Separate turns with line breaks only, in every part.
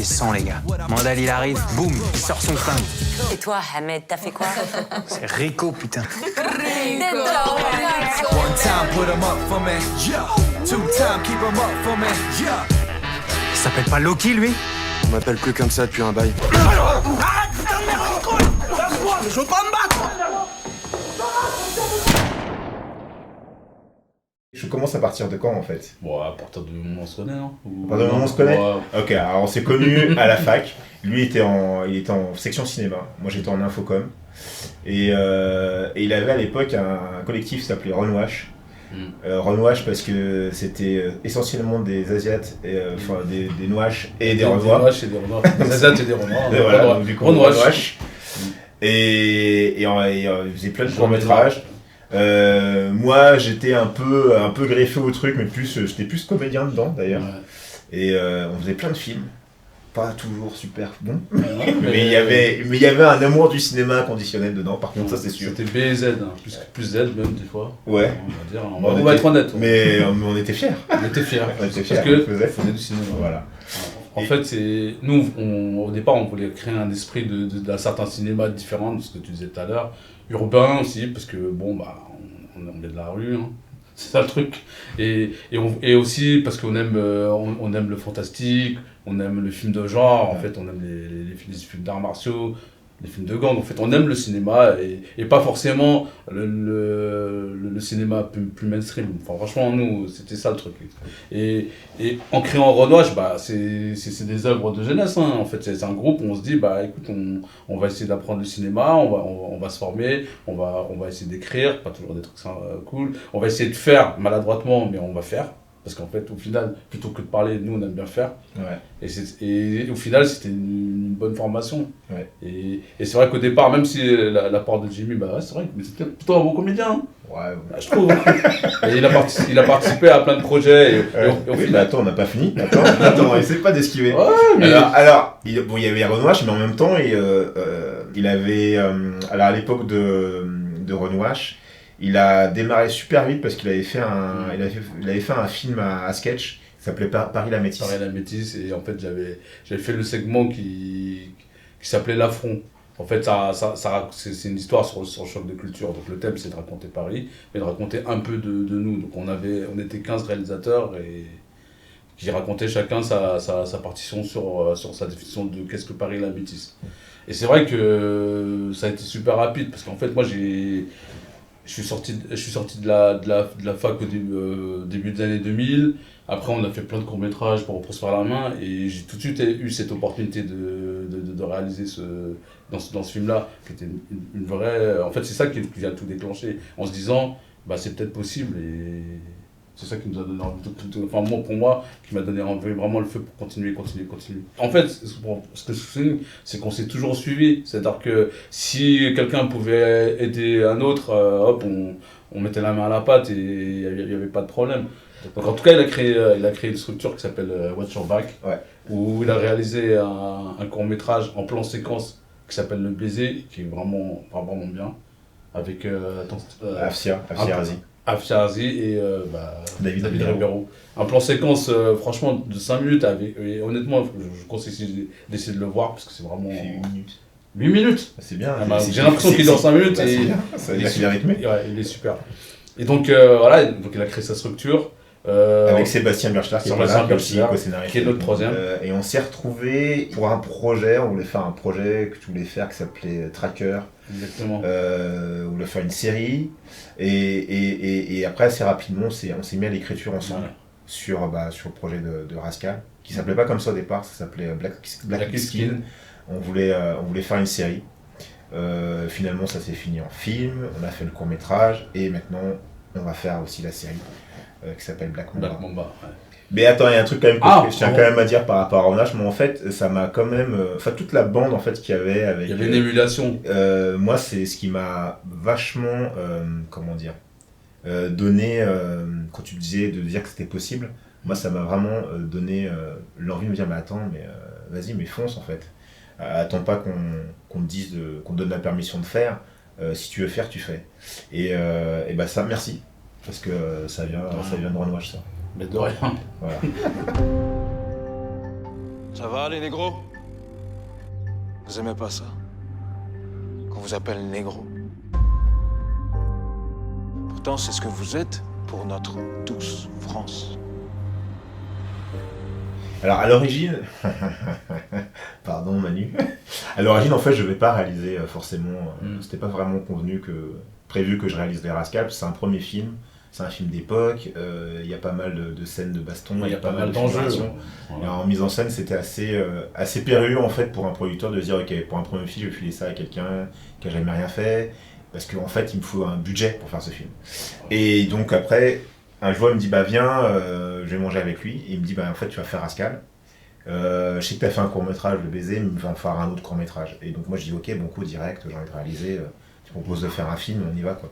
sens, les gars. Mandal, il arrive, boum, il sort son flingue.
Et toi, Ahmed, t'as fait quoi?
C'est Rico, putain.
One time, put 'em up for me. Yeah. Two time, keep 'em up for me. Yeah.
Il s'appelle pas Loki, lui?
On m'appelle plus comme ça depuis un bail.
Arrête, putain de merde, lâche-moi, je veux pas me battre.
Je commence à partir de quand en fait?
Bon, à partir du moment où on se connaît, non?
À partir du moment où on se connaît?
Ouais.
Ok, alors on s'est connus à la fac. Lui il était en section cinéma, moi j'étais en infocom. Et il avait à l'époque un collectif qui s'appelait Runwash. Runwash parce que c'était essentiellement des Asiates, enfin des Nouaches et des Renois.
Des Nouaches et des Renois. Des Asiates et des Renois.
Et voilà, donc du coup
Runwash.
Et il faisait plein de courts-métrages. Moi j'étais un peu greffé au truc, mais j'étais plus comédien dedans d'ailleurs. Ouais. Et on faisait plein de films, pas toujours super bons, mais il y avait un amour du cinéma inconditionnel dedans, par contre ça c'est sûr.
C'était B et Z, hein. plus Z même des fois.
Ouais.
On va être honnête.
Mais on était fiers.
On était fiers.
Parce que
on faisait du cinéma.
Voilà.
En fait, nous, au départ, on voulait créer un esprit d'un certain cinéma différent de ce que tu disais tout à l'heure. Urbain aussi, parce que bon, on est de la rue, hein. C'est ça le truc. Et aussi parce qu'on aime, on aime le fantastique, on aime le film de genre, en fait, on aime les films d'arts martiaux, les films de gang. En fait, on aime le cinéma et pas forcément le cinéma plus mainstream. Enfin, franchement, nous, c'était ça le truc. Et en créant Runwash, c'est des œuvres de jeunesse, hein. En fait, c'est un groupe où on se dit, écoute, on va essayer d'apprendre le cinéma, on va se former, on va essayer d'écrire, pas toujours des trucs cool. On va essayer de faire maladroitement, mais on va faire. Parce qu'en fait, au final, plutôt que de parler, nous, on aime bien faire. Ouais. Et au final, c'était une bonne formation. Ouais. Et c'est vrai qu'au départ, même si la part de Jimmy, c'est vrai que c'était plutôt un bon comédien. Hein. Ouais. Je trouve. Et il a participé à plein de projets. Et au final...
attends, on n'a pas fini. Attends, essaie pas d'esquiver.
Ouais, mais...
Alors il y avait Runwash, mais en même temps, il avait... alors, à l'époque de Runwash, il a démarré super vite parce qu'il avait fait un film à sketch qui s'appelait Paris la Métisse.
Paris la Métisse, et en fait j'avais fait le segment qui s'appelait L'Affront. En fait c'est une histoire sur le choc de culture. Donc le thème c'est de raconter Paris, mais de raconter un peu de nous. Donc on était 15 réalisateurs et qui racontaient chacun sa partition sur sa définition de qu'est-ce que Paris la Métisse. Et c'est vrai que ça a été super rapide parce qu'en fait moi je suis sorti de la fac au début des années 2000. Après, on a fait plein de courts-métrages pour reprendre la main. Et j'ai tout de suite eu cette opportunité de réaliser dans ce film-là, qui était une vraie... En fait, c'est ça qui a tout déclenché. En se disant, c'est peut-être possible. Et c'est ça qui nous a donné envie, pour moi, qui m'a donné envie, vraiment le feu pour continuer. En fait, ce que je souligne, c'est qu'on s'est toujours suivi. C'est-à-dire que si quelqu'un pouvait aider un autre, on mettait la main à la pâte et il n'y avait pas de problème. Donc en tout cas, il a créé une structure qui s'appelle Watch Your Back, où il a réalisé un court-métrage en plan séquence qui s'appelle Le Baiser, qui est vraiment bien, avec
Afsia Razi.
Afsia Razi et David Ribeiro. Un plan séquence, franchement, de 5 minutes. Et honnêtement, je conseille d'essayer de le voir parce que c'est vraiment.
C'est 8 minutes.
8 minutes.
C'est bien.
J'ai l'impression qu'il dure 5 minutes.
C'est bien. Ça veut dire qu'il est rythmé.
Ouais, il est super. Et donc, donc il a créé sa structure.
Avec Sébastien Birchler, qui
est notre troisième.
Et on s'est retrouvés pour un projet. On voulait faire un projet que tu voulais faire qui s'appelait Tracker.
Exactement.
On voulait faire une série. Et après, assez rapidement, on s'est mis à l'écriture ensemble sur le projet de Rascal, qui s'appelait pas comme ça au départ, ça s'appelait Black Skin. On voulait faire une série. Finalement, ça s'est fini en film. On a fait le court-métrage. Et maintenant, on va faire aussi la série. Qui s'appelle Black Mamba.
Ouais.
Mais attends, il y a un truc quand même que je tiens quand même à dire par rapport à Runwash, mais en fait, ça m'a quand même... toute la bande en fait qu'il y avait avec...
Il y avait une émulation.
Moi, c'est ce qui m'a vachement, donné, quand tu disais de dire que c'était possible, moi, ça m'a vraiment donné l'envie de me dire, mais attends, vas-y, mais fonce en fait. Attends pas qu'on te dise, qu'on te donne la permission de faire. Si tu veux faire, tu fais. Et ça, merci. Parce que ça vient de Runwash, ça.
Mais de rien.
Voilà.
Ça va, les négros? Vous aimez pas ça? Qu'on vous appelle négro. Pourtant, c'est ce que vous êtes pour notre douce France.
Alors à l'origine, pardon Manu, à l'origine en fait je vais pas réaliser forcément, c'était pas vraiment prévu que je réalise les Rascals, c'est un premier film, c'est un film d'époque, il y a pas mal de scènes de baston, il y a pas mal
d'enjeux.
Et en mise en scène c'était assez périlleux en fait pour un producteur de se dire ok pour un premier film je vais filer ça à quelqu'un qui a jamais rien fait, parce qu'en fait il me faut un budget pour faire ce film. Et donc après, un jour, il me dit, bah viens, je vais manger avec lui. Et il me dit, bah en fait, tu vas faire Rascal. Je sais que tu as fait un court-métrage de baiser, mais il va en faire un autre court-métrage. Et donc moi, je dis, ok, bon coup, direct, j'ai envie de réaliser. Tu proposes de faire un film, on y va, quoi.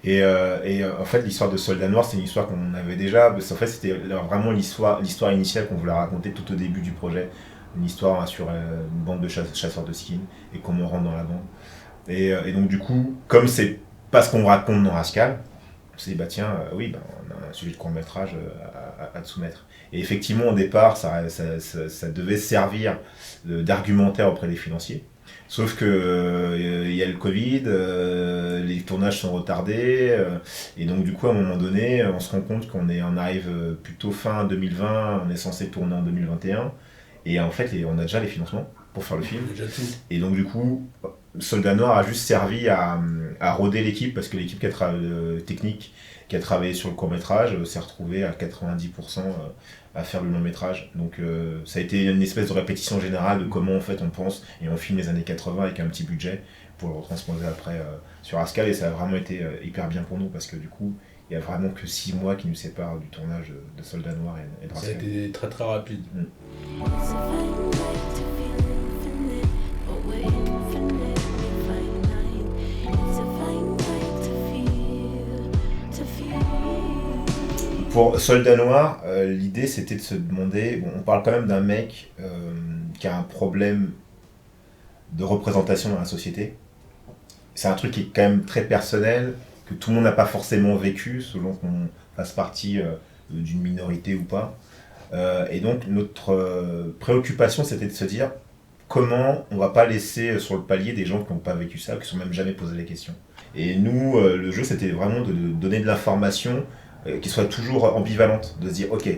Et en fait, l'histoire de Soldat Noir, c'est une histoire qu'on avait déjà. En fait, c'était vraiment l'histoire initiale qu'on voulait raconter tout au début du projet. Une histoire sur une bande de chasseurs de skins et comment on rentre dans la bande. Et donc, du coup, comme c'est pas ce qu'on raconte dans Rascal, on s'est dit, bah tiens, oui, on a un sujet de court-métrage à te soumettre. Et effectivement, au départ, ça devait servir d'argumentaire auprès des financiers. Sauf que il y a le Covid, les tournages sont retardés, et donc du coup, à un moment donné, on se rend compte on arrive plutôt fin 2020, on est censé tourner en 2021, et en fait, on a déjà les financements pour faire le film. Et donc du coup, Soldat Noir a juste servi à roder l'équipe, parce que l'équipe technique qui a travaillé sur le court-métrage s'est retrouvée à 90% à faire le long-métrage. Donc ça a été une espèce de répétition générale de comment en fait on pense et on filme les années 80 avec un petit budget pour le retransposer après sur Rascal, et ça a vraiment été hyper bien pour nous, parce que du coup il n'y a vraiment que 6 mois qui nous séparent du tournage de Soldat Noir et de Rascal.
Ça a été très très rapide.
Pour Soldat Noir, l'idée c'était de se demander, bon, on parle quand même d'un mec qui a un problème de représentation dans la société. C'est un truc qui est quand même très personnel, que tout le monde n'a pas forcément vécu, selon qu'on fasse partie d'une minorité ou pas. Et donc notre préoccupation c'était de se dire comment on va pas laisser sur le palier des gens qui n'ont pas vécu ça, qui ne se sont même jamais posé la question. Et nous, le jeu c'était vraiment de donner de l'information qui soit toujours ambivalente, de se dire ok,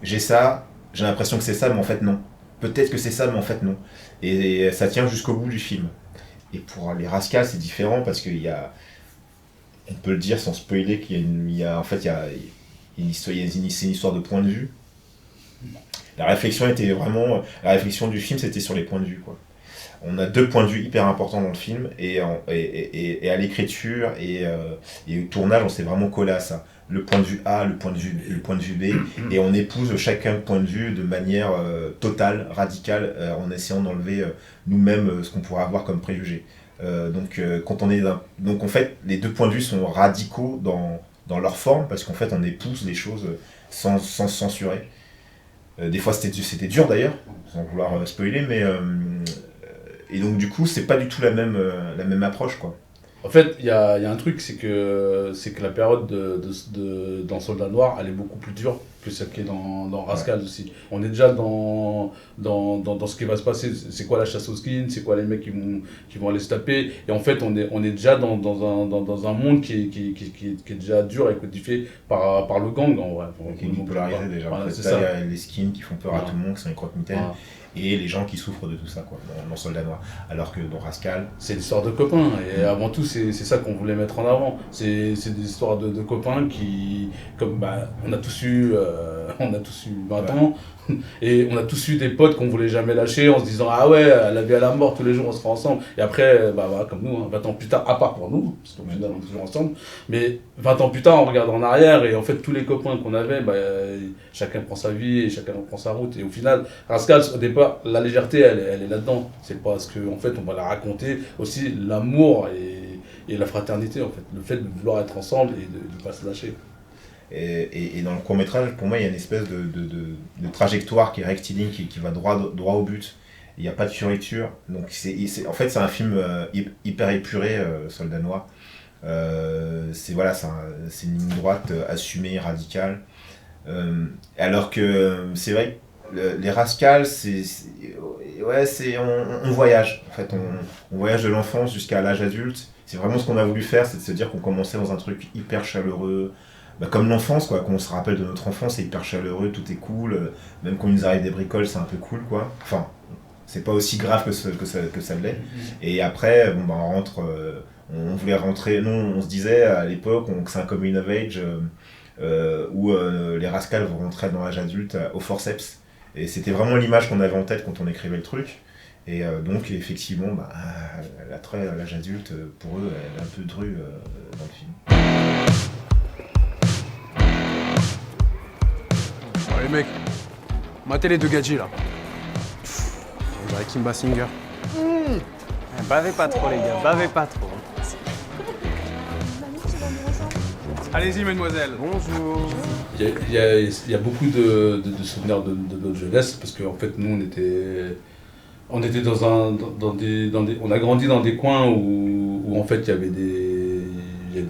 j'ai ça, j'ai l'impression que c'est ça, mais en fait non. Peut-être que c'est ça, mais en fait non. Et ça tient jusqu'au bout du film. Et pour les Rascals, c'est différent parce qu'il y a, on peut le dire sans spoiler, qu'il y a une histoire de point de vue. La réflexion du film, c'était sur les points de vue, quoi. On a 2 points de vue hyper importants dans le film, et à l'écriture et au tournage, on s'est vraiment collé à ça. Le point de vue A, le point de vue B, et on épouse chacun point de vue de manière totale, radicale, en essayant d'enlever nous-mêmes ce qu'on pourrait avoir comme préjugés. Donc en fait, les 2 points de vue sont radicaux dans leur forme, parce qu'en fait, on épouse les choses sans censurer. Des fois, c'était dur d'ailleurs, sans vouloir spoiler, mais et donc du coup, c'est pas du tout la même approche, quoi.
En fait, il y a un truc, c'est que la période dans Soldat Noir, elle est beaucoup plus dure que celle qui est dans Rascal aussi. On est déjà dans ce qui va se passer. C'est quoi la chasse aux skins, c'est quoi les mecs qui vont aller se taper. Et en fait, on est déjà dans un monde qui est déjà dur et codifié par le gang, en vrai.
Qui est polarisé déjà.
Voilà,
en fait, là, il y a les skins qui font peur à tout le monde, qui sont les croque-mitaines. Voilà. Et les gens qui souffrent de tout ça, quoi, dans Soldat Noir. Alors que dans Rascal,
c'est l'histoire de copains, et avant tout c'est ça qu'on voulait mettre en avant. C'est des histoires de copains qui, comme on a tous eu 20 ans, et on a tous eu des potes qu'on voulait jamais lâcher en se disant ah ouais, à la vie à la mort, tous les jours on sera ensemble. Et après, voilà, comme nous, 20 ans plus tard, à part pour nous, parce qu'au final on est toujours ensemble, mais 20 ans plus tard on regarde en arrière, et en fait tous les copains qu'on avait, chacun prend sa vie et chacun prend sa route. Et au final, Rascal, au départ, la légèreté elle est là-dedans. C'est parce qu'en fait on va la raconter aussi, l'amour et la fraternité, en fait, le fait de vouloir être ensemble et de ne pas se lâcher.
Et dans le court-métrage, pour moi, il y a une espèce de trajectoire qui est rectiligne, qui va droit au but. Il n'y a pas de fioriture. Donc en fait, c'est un film hyper épuré, Soldat Noir. C'est une ligne droite assumée, radicale. Alors que c'est vrai que les Rascals, on voyage. En fait, on voyage de l'enfance jusqu'à l'âge adulte. C'est vraiment ce qu'on a voulu faire, c'est de se dire qu'on commençait dans un truc hyper chaleureux. Comme l'enfance, quoi, quand on se rappelle de notre enfance, c'est hyper chaleureux, tout est cool. Même quand il nous arrive des bricoles, c'est un peu cool, quoi. Enfin, c'est pas aussi grave que ça l'est. Et après, on rentre, on voulait rentrer. Nous, on se disait à l'époque que c'est un coming of age où les Rascals vont rentrer dans l'âge adulte au forceps. Et c'était vraiment l'image qu'on avait en tête quand on écrivait le truc. Et donc, effectivement, l'attrait à l'âge adulte, pour eux, elle est un peu drue dans le film.
Oh, les mecs, matez les deux gadgets là. On dirait Kim Basinger.
Bavez pas trop, les gars, bavez pas trop.
Allez-y, mademoiselle. Bonjour.
Il y a beaucoup de souvenirs de notre jeunesse, parce qu'en fait, nous, on était on a grandi dans des coins où en fait, il y avait des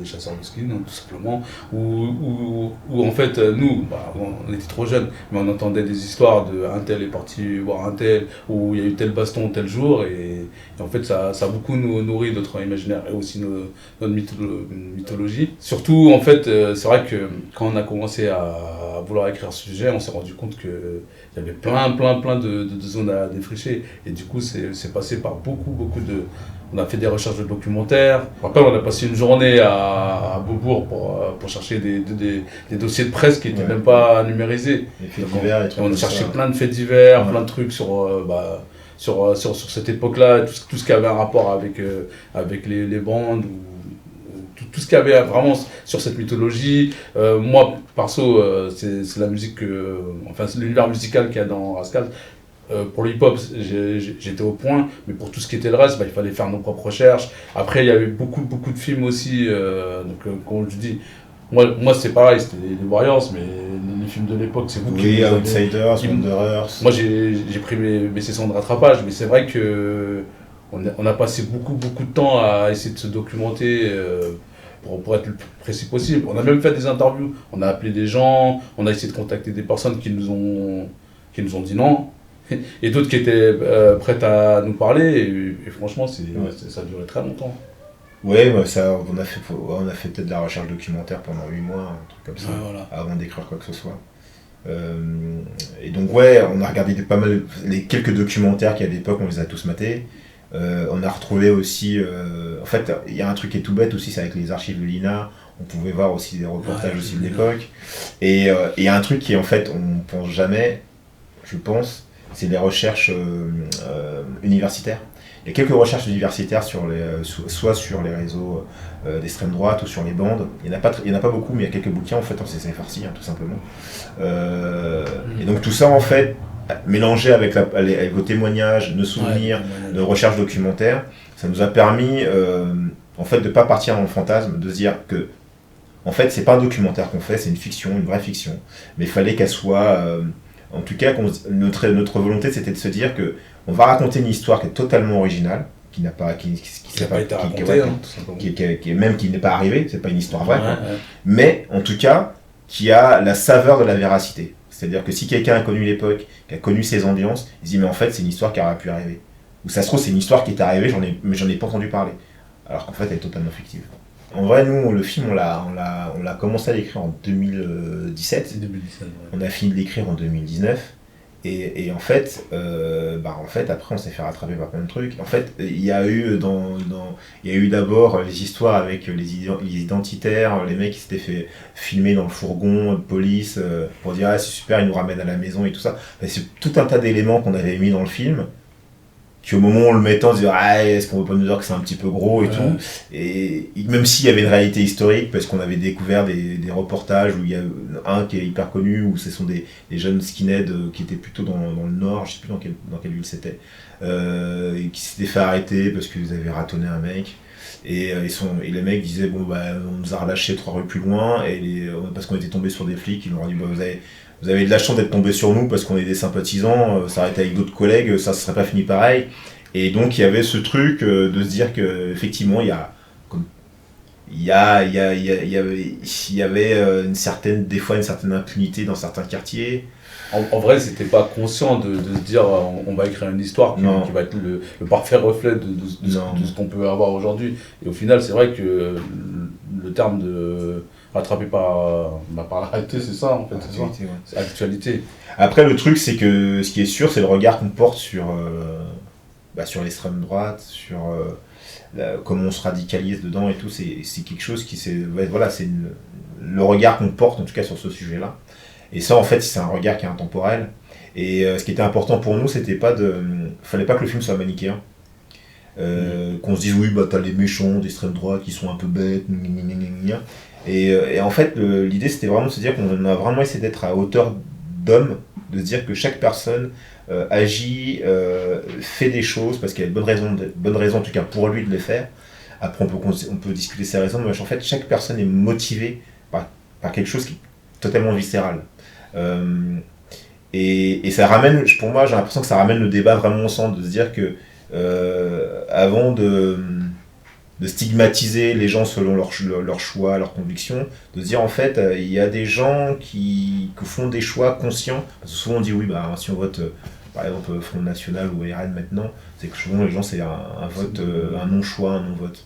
chasseurs de skins, tout simplement, où en fait, nous, on était trop jeunes, mais on entendait des histoires de un tel est parti voir un tel, où il y a eu tel baston tel jour, et en fait, ça a beaucoup nourri notre imaginaire et aussi notre mythologie. Surtout, en fait, c'est vrai que quand on a commencé à vouloir écrire ce sujet, on s'est rendu compte qu'il y avait plein de zones à défricher, et du coup, c'est passé par beaucoup de... On a fait des recherches de documentaires. Après, on a passé une journée à Beaubourg pour chercher des dossiers de presse qui n'étaient même pas numérisés.
Les faits divers,
on a cherché plein de faits divers, plein de trucs sur cette époque-là, tout ce qui avait un rapport avec les bandes, ou tout ce qui avait vraiment sur cette mythologie. Moi, perso, c'est la musique c'est l'univers musical qu'il y a dans Rascals. Pour le hip-hop, j'étais au point, mais pour tout ce qui était le reste, il fallait faire nos propres recherches. Après, il y avait beaucoup de films aussi, comme je dis, moi c'est pareil, c'était les Warriors, mais les films de l'époque, c'est vous
qui... Oui, Outsiders, Wanderers...
Moi, j'ai pris mes sessions de rattrapage, mais c'est vrai qu'on a passé beaucoup de temps à essayer de se documenter pour être le plus précis possible. On a même fait des interviews, on a appelé des gens, on a essayé de contacter des personnes qui nous ont dit non. Et d'autres qui étaient prêtes à nous parler, et franchement, ça a duré très longtemps.
Ouais, on a fait peut-être de la recherche documentaire pendant 8 mois, un truc comme ça, avant d'écrire quoi que ce soit. Et donc on a regardé pas mal, les quelques documentaires qu'il y a à l'époque, on les a tous matés. On a retrouvé aussi, en fait, il y a un truc qui est tout bête aussi, c'est avec les archives de l'INA, on pouvait voir aussi des reportages aussi de l'époque. Et il y a un truc qui, en fait, on pense jamais, je pense, c'est les recherches universitaires. Il y a quelques recherches universitaires soit sur les réseaux d'extrême droite ou sur les bandes. Il n'y en a pas beaucoup, mais il y a quelques bouquins en fait en CCF farci, tout simplement. Et donc tout ça en fait, mélangé avec vos témoignages, nos souvenirs, nos recherches documentaires, ça nous a permis en fait de pas partir dans le fantasme, de se dire que en fait c'est pas un documentaire qu'on fait, c'est une fiction, une vraie fiction, mais il fallait qu'elle soit en tout cas, notre volonté, c'était de se dire que on va raconter une histoire qui est totalement originale, qui n'a pas été racontée, qui n'est pas arrivée, c'est pas une histoire vraie, mais en tout cas, qui a la saveur de la véracité. C'est-à-dire que si quelqu'un a connu l'époque, qui a connu ces ambiances, il se dit mais en fait c'est une histoire qui aurait pu arriver. Ou ça se trouve c'est une histoire qui est arrivée, mais j'en ai pas entendu parler. Alors qu'en fait elle est totalement fictive. En vrai, nous, le film, on l'a commencé à l'écrire en 2017.
2017, ouais.
On a fini de l'écrire en 2019. Et en fait, après, on s'est fait rattraper par plein de trucs. En fait, il y a eu d'abord les histoires avec les identitaires, les mecs qui s'étaient fait filmer dans le fourgon de police pour dire « Ah, c'est super, ils nous ramènent à la maison » et tout ça. Enfin, c'est tout un tas d'éléments qu'on avait mis dans le film, qui au moment où on le mettait, on se disait « Ah, est-ce qu'on veut pas nous dire que c'est un petit peu gros » et tout. Et même s'il y avait une réalité historique, parce qu'on avait découvert des reportages où il y a un qui est hyper connu, où ce sont des jeunes skinheads qui étaient plutôt dans le nord, je sais plus dans quelle ville c'était, et qui s'étaient fait arrêter parce qu'ils avaient ratonné un mec. Et les mecs disaient bon on nous a relâchés 3 rues plus loin, parce qu'on était tombé sur des flics, ils nous ont dit vous avez de la chance d'être tombé sur nous parce qu'on est des sympathisants, ça aurait été avec d'autres collègues, ça ne serait pas fini pareil. Et donc il y avait ce truc de se dire qu'effectivement il y a, il y avait des fois une certaine impunité dans certains quartiers.
En vrai, c'était pas conscient de se dire on va écrire une histoire qui va être le parfait reflet de ce qu'on peut avoir aujourd'hui. Et au final, c'est vrai que le terme de rattrapé par la réalité, c'est ça en fait. C'est l'actualité.
Après, le truc, c'est que ce qui est sûr, c'est le regard qu'on porte sur l'extrême droite, sur comment on se radicalise dedans et tout. C'est quelque chose qui c'est le regard qu'on porte en tout cas sur ce sujet-là. Et ça, en fait, c'est un regard qui est intemporel. Et ce qui était important pour nous, fallait pas que le film soit manichéen. Qu'on se dise, oui, t'as les méchants d'extrême droite qui sont un peu bêtes, et en fait, l'idée, c'était vraiment de se dire qu'on a vraiment essayé d'être à hauteur d'homme, de se dire que chaque personne agit, fait des choses, parce qu'il y a de bonnes raisons, en tout cas pour lui, de les faire. Après, on peut discuter ses raisons, mais en fait, chaque personne est motivée par quelque chose qui est totalement viscéral. Et ça ramène, pour moi, j'ai l'impression que ça ramène le débat vraiment au centre, de se dire que avant de stigmatiser les gens selon leur choix, leurs convictions, de se dire en fait, il y a des gens qui font des choix conscients. Parce que souvent on dit oui, si on vote par exemple Front National ou RN maintenant, c'est que souvent les gens c'est un vote, un non-choix, un non-vote.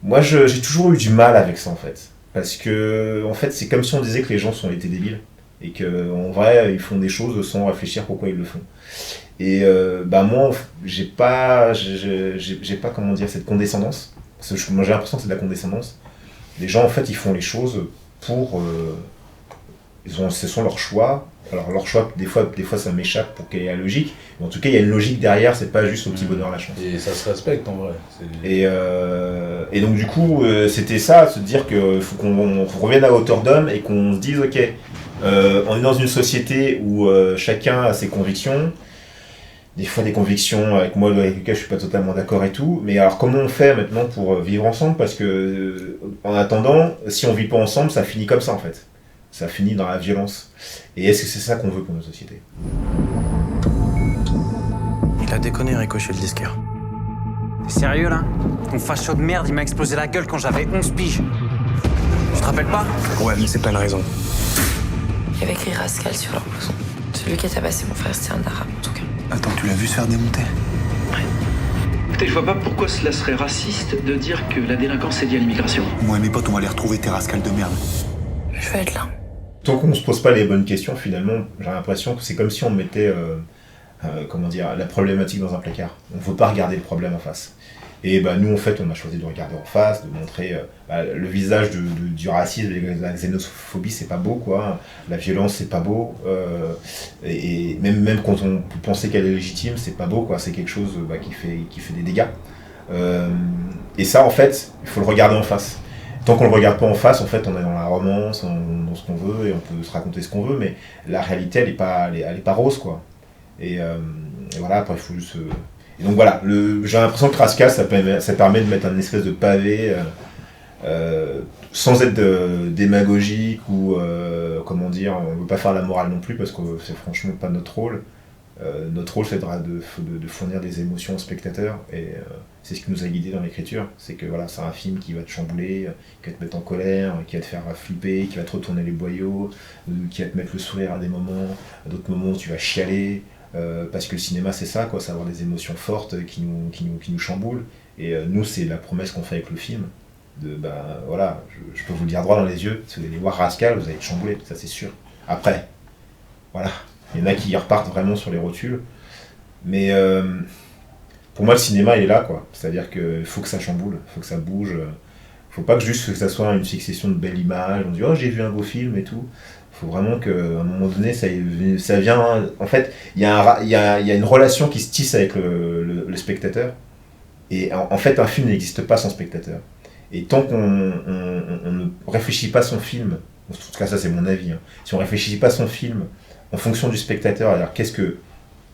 Moi j'ai toujours eu du mal avec ça en fait. Parce que en fait c'est comme si on disait que les gens étaient débiles. Et qu'en vrai ils font des choses sans réfléchir pourquoi ils le font. Et moi j'ai pas comment dire cette condescendance, parce que moi j'ai l'impression que c'est de la condescendance. Les gens en fait ils font les choses pour ce sont leurs choix. Alors leur choix des fois ça m'échappe pour qu'il y ait la logique, mais en tout cas il y a une logique derrière, c'est pas juste au petit bonheur la chance.
Et ça se respecte en vrai.
Et donc du coup c'était ça, se dire que faut qu'on revienne à hauteur d'homme et qu'on se dise ok, on est dans une société où chacun a ses convictions. Des fois des convictions avec lesquelles je suis pas totalement d'accord et tout, mais alors comment on fait maintenant pour vivre ensemble, parce que en attendant, si on vit pas ensemble, ça finit comme ça en fait. Ça finit dans la violence. Et est-ce que c'est ça qu'on veut pour nos sociétés ?
Il a déconné, Ricochet, le disquaire.
T'es sérieux là ? Ton facho de merde, il m'a explosé la gueule quand j'avais 11 piges. Tu te rappelles pas ?
Ouais, mais c'est pas une raison.
Il y avait écrit Rascal sur leur blouson. Celui qui a tabassé mon frère, c'était un arabe en tout cas.
Attends, tu l'as vu se faire démonter ?
Écoutez, je vois pas pourquoi cela serait raciste de dire que la délinquance est liée à l'immigration.
Moi et mes potes, on va aller retrouver tes rascals de merde.
Je vais être là.
Tant qu'on se pose pas les bonnes questions, finalement, j'ai l'impression que c'est comme si on mettait la problématique dans un placard. On veut pas regarder le problème en face. Et nous, en fait, on a choisi de regarder en face, de montrer le visage du racisme, de la xénophobie, c'est pas beau, quoi. La violence, c'est pas beau. Et même quand on peut penser qu'elle est légitime, c'est pas beau, quoi. C'est quelque chose qui fait des dégâts. Et ça, en fait, il faut le regarder en face. Tant qu'on le regarde pas en face, en fait, on est dans la romance, dans ce qu'on veut, et on peut se raconter ce qu'on veut, mais la réalité, elle est pas rose, quoi. Et voilà, après, il faut juste... Et donc voilà, j'ai l'impression que Rascal, ça permet de mettre un espèce de pavé sans être démagogique ou comment dire, on veut pas faire la morale non plus parce que c'est franchement pas notre rôle. Notre rôle c'est de fournir des émotions aux spectateurs et c'est ce qui nous a guidés dans l'écriture. C'est que voilà, c'est un film qui va te chambouler, qui va te mettre en colère, qui va te faire flipper, qui va te retourner les boyaux, qui va te mettre le sourire à des moments, à d'autres moments tu vas chialer. Parce que le cinéma c'est ça, quoi, c'est avoir des émotions fortes qui nous chamboulent. Et nous c'est la promesse qu'on fait avec le film. Voilà, je peux vous le dire droit dans les yeux, si vous allez voir Rascal, vous allez être chamboulé, ça c'est sûr. Après, voilà, il y en a qui repartent vraiment sur les rotules. Mais pour moi le cinéma il est là, quoi. C'est-à-dire qu'il faut que ça chamboule, il faut que ça bouge. Faut pas que ça soit une succession de belles images, on dit oh j'ai vu un beau film et tout. Il faut vraiment qu'à un moment donné, ça vient... En fait, il y a une relation qui se tisse avec le spectateur. Et en fait, un film n'existe pas sans spectateur. Et tant qu'on ne réfléchit pas son film, en tout cas ça c'est mon avis, hein, si on ne réfléchit pas son film en fonction du spectateur, alors qu'est-ce que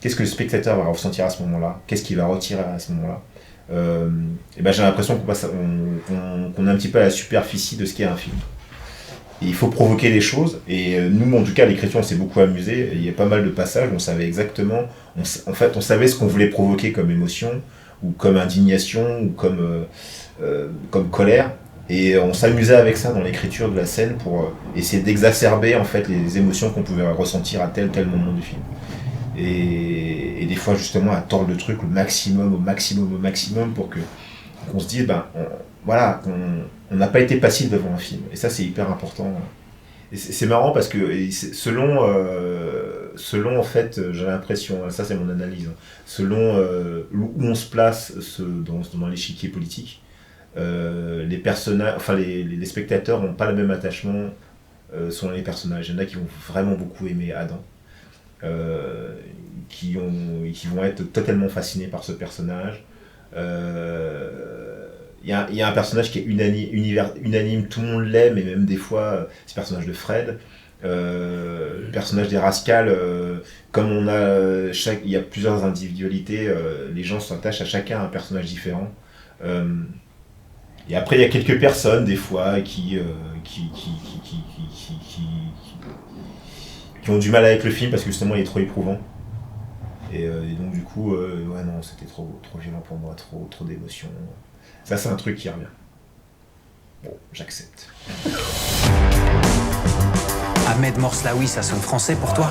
le spectateur va ressentir à ce moment-là, qu'est-ce qu'il va retirer à ce moment-là, j'ai l'impression qu'on est un petit peu à la superficie de ce qu'est un film. Et il faut provoquer les choses, et nous en tout cas l'écriture on s'est beaucoup amusé, il y a pas mal de passages où on savait exactement, on savait ce qu'on voulait provoquer comme émotion, ou comme indignation, ou comme colère, Et on s'amusait avec ça dans l'écriture de la scène pour essayer d'exacerber en fait les émotions qu'on pouvait ressentir à tel moment du film. Et des fois justement à tordre le truc au maximum pour qu'on se dise on n'a pas été passif devant un film. Et ça c'est hyper important. Et c'est marrant parce que selon en fait, j'ai l'impression, ça c'est mon analyse, selon où on se place dans l'échiquier politique, les personnages, enfin les spectateurs n'ont pas le même attachement selon les personnages. Il y en a qui vont vraiment beaucoup aimer Adam, qui vont être totalement fascinés par ce personnage. Il y a un personnage qui est unanime, tout le monde l'aime, et même des fois, c'est le personnage de Fred. Le personnage des Rascals, comme il y a plusieurs individualités, les gens s'attachent à chacun à un personnage différent. Et après, il y a quelques personnes, des fois, qui ont du mal avec le film parce que justement, il est trop éprouvant. Et donc, du coup, non, c'était trop violent pour moi, trop d'émotions. Ça, c'est un truc qui revient. Bon, j'accepte.
Ahmed Morslaoui, ça sonne français pour toi?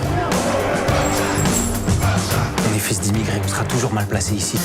On est fils d'immigrés, on sera toujours mal placé ici.